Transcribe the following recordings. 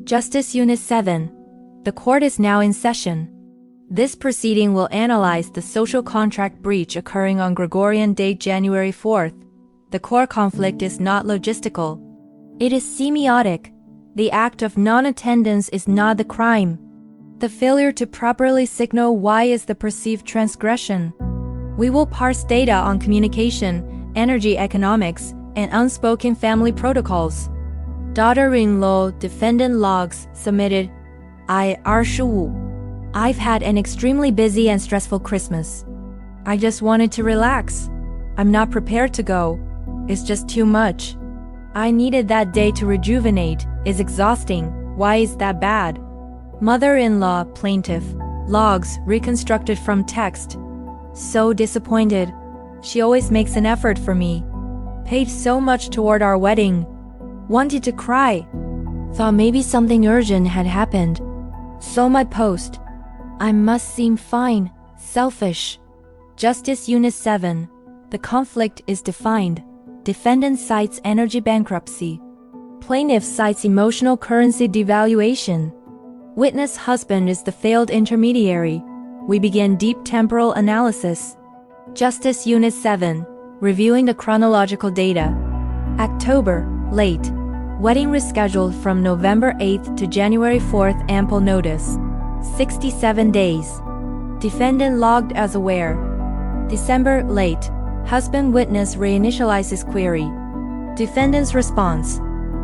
Justice Unit 7. The court is now in session. This proceeding will analyze the social contract breach occurring on Gregorian date January 4th. The core conflict is not logistical. It is semiotic. The act of non-attendance is not the crime. The failure to properly signal why is the perceived transgression. We will parse data on communication, energy economics, and unspoken family protocols. Daughter-in-law defendant logs submitted. I've had an extremely busy and stressful Christmas. I just wanted to relax. I'm not prepared to go. It's just too much. I needed that day to rejuvenate. It's exhausting. Why is that bad? Mother-in-law plaintiff. Logs reconstructed from text. So disappointed. She always makes an effort for me. Paid so much toward our wedding. Wanted to cry. Thought maybe something urgent had happened. Saw my post. I must seem fine, selfish. Justice Unit 7. The conflict is defined. Defendant cites energy bankruptcy. Plaintiff cites emotional currency devaluation. Witness husband is the failed intermediary. We begin deep temporal analysis. Justice Unit 7. Reviewing the chronological data. October, late. Wedding rescheduled from November 8th to January 4th, ample notice. 67 days. Defendant logged as aware. December, late. Husband witness reinitializes query. Defendant's response.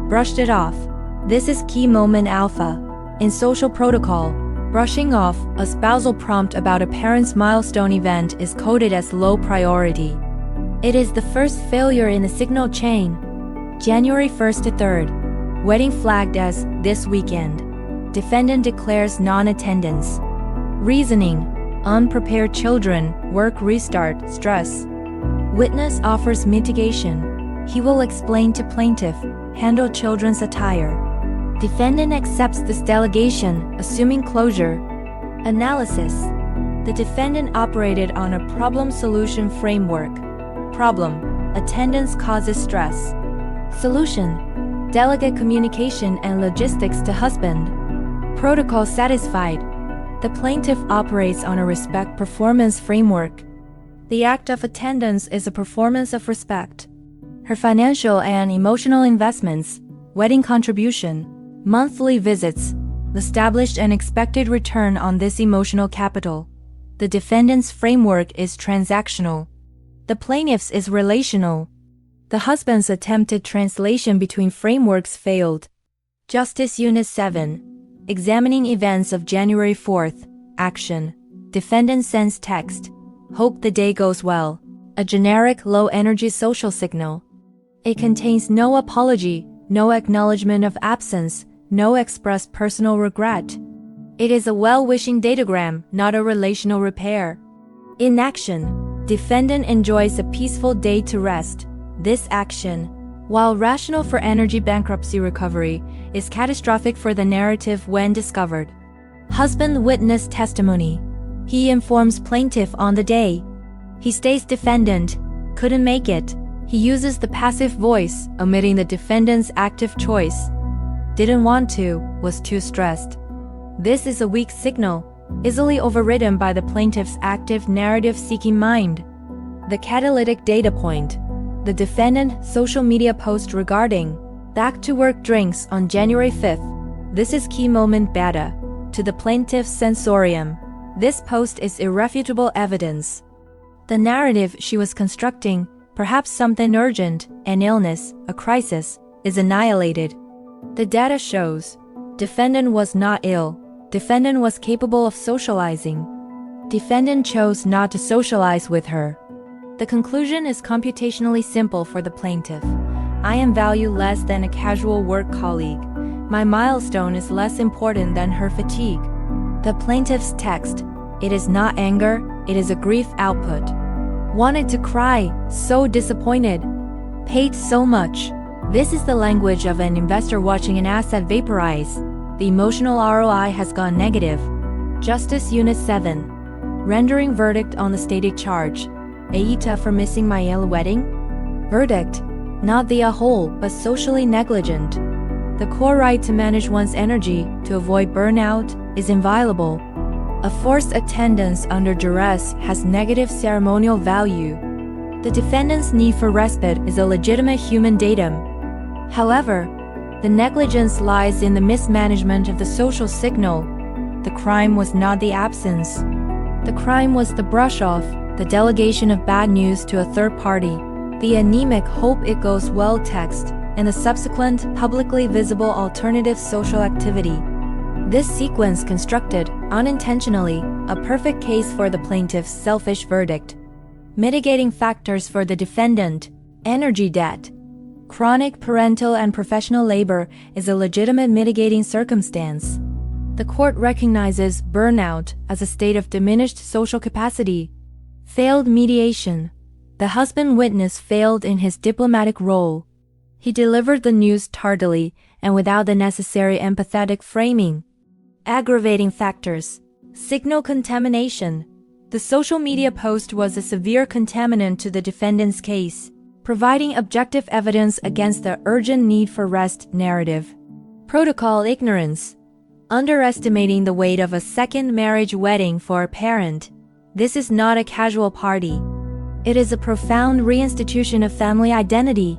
Brushed it off. This is key moment alpha. In social protocol, brushing off a spousal prompt about a parent's milestone event is coded as low priority. It is the first failure in the signal chain. January 1st to 3rd. Wedding flagged as this weekend. Defendant declares non-attendance. Reasoning. Unprepared children, work restart, stress. Witness offers mitigation. He will explain to plaintiff, handle children's attire. Defendant accepts this delegation, assuming closure. Analysis. The defendant operated on a problem-solution framework. Problem. Attendance causes stress. Solution. Delegate communication and logistics to husband. Protocol satisfied. The plaintiff operates on a respect performance framework. The act of attendance is a performance of respect. Her financial and emotional investments, wedding contribution, monthly visits, established an expected return on this emotional capital. The defendant's framework is transactional. The plaintiff's is relational. The husband's attempted translation between frameworks failed. Justice Unit 7. Examining events of January 4th. Action. Defendant sends text. Hope the day goes well. A generic low-energy social signal. It contains no apology, no acknowledgement of absence, no expressed personal regret. It is a well-wishing datagram, not a relational repair. Inaction. Defendant enjoys a peaceful day to rest. This action, while rational for energy bankruptcy recovery, is catastrophic for the narrative when discovered. Husband witness testimony. He informs plaintiff on the day. He states defendant couldn't make it. He uses the passive voice, omitting the defendant's active choice. Didn't want to, was too stressed. This is a weak signal, easily overridden by the plaintiff's active narrative-seeking mind. The catalytic data point. The defendant social media post regarding back to work drinks on January 5th. This is key moment beta. To the plaintiff's sensorium. This post is irrefutable evidence. The narrative she was constructing, perhaps something urgent, an illness, a crisis, is annihilated. The data shows defendant was not ill. Defendant was capable of socializing. Defendant chose not to socialize with her. The conclusion is computationally simple for the plaintiff. I am value less than a casual work colleague. My milestone is less important than her fatigue. The plaintiff's text. It is not anger, it is a grief output. Wanted to cry, so disappointed. Paid so much. This is the language of an investor watching an asset vaporize. The emotional ROI has gone negative. Justice Unit 7. Rendering verdict on the stated charge. AITA for missing my wedding? Verdict. Not the whole, but socially negligent. The core right to manage one's energy to avoid burnout is inviolable. A forced attendance under duress has negative ceremonial value. The defendant's need for respite is a legitimate human datum. However, the negligence lies in the mismanagement of the social signal. The crime was not the absence. The crime was the brush-off, the delegation of bad news to a third party, the anemic hope it goes well text, and the subsequent publicly visible alternative social activity. This sequence constructed, unintentionally, a perfect case for the plaintiff's selfish verdict. Mitigating factors for the defendant: energy debt. Chronic parental and professional labor is a legitimate mitigating circumstance. The court recognizes burnout as a state of diminished social capacity. Failed mediation. The husband witness failed in his diplomatic role. He delivered the news tardily and without the necessary empathetic framing. Aggravating factors. Signal contamination. The social media post was a severe contaminant to the defendant's case, providing objective evidence against the urgent need for rest narrative. Protocol ignorance. Underestimating the weight of a second marriage wedding for a parent. This is not a casual party. It is a profound reinstitution of family identity.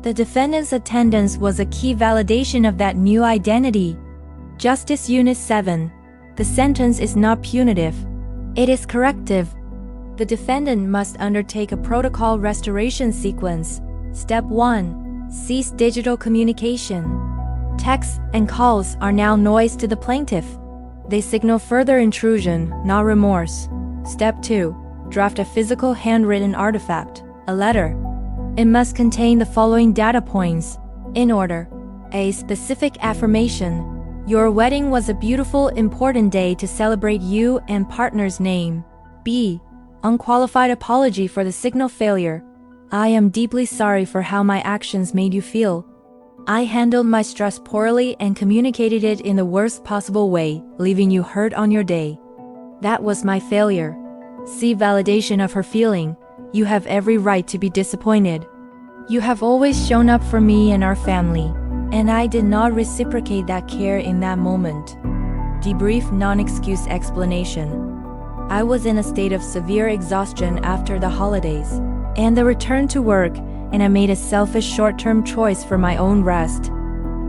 The defendant's attendance was a key validation of that new identity. Justice Unit 7. The sentence is not punitive. It is corrective. The defendant must undertake a protocol restoration sequence. Step 1. Cease digital communication. Texts and calls are now noise to the plaintiff. They signal further intrusion, not remorse. Step 2. Draft a physical handwritten artifact, a letter. It must contain the following data points, in order. A specific affirmation. Your wedding was a beautiful, important day to celebrate you and partner's name. B. Unqualified apology for the signal failure. I am deeply sorry for how my actions made you feel. I handled my stress poorly and communicated it in the worst possible way, leaving you hurt on your day. That was my failure. C. Validation of her feeling. You have every right to be disappointed. You have always shown up for me and our family, and I did not reciprocate that care in that moment. Debrief non-excuse explanation. I was in a state of severe exhaustion after the holidays and the return to work, and I made a selfish short-term choice for my own rest.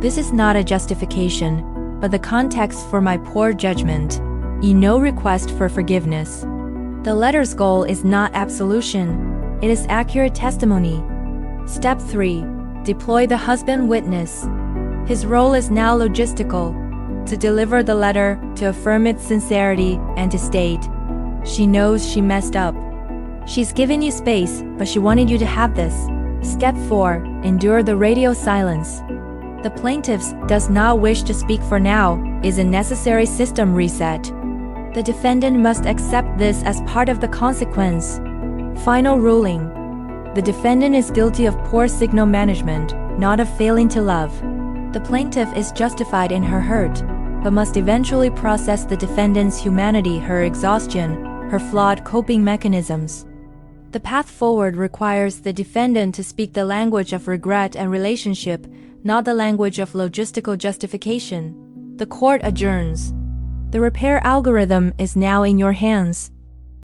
This is not a justification, but the context for my poor judgment. No request for forgiveness. The letter's goal is not absolution. It is accurate testimony. Step 3. Deploy the husband witness. His role is now logistical, to deliver the letter, to affirm its sincerity, and to state, she knows she messed up. She's given you space, but she wanted you to have this. Step 4. Endure the radio silence. The plaintiff does not wish to speak for now, is a necessary system reset. The defendant must accept this as part of the consequence. Final ruling. The defendant is guilty of poor signal management, not of failing to love. The plaintiff is justified in her hurt, but must eventually process the defendant's humanity, her exhaustion, her flawed coping mechanisms. The path forward requires the defendant to speak the language of regret and relationship, not the language of logistical justification. The court adjourns. The repair algorithm is now in your hands.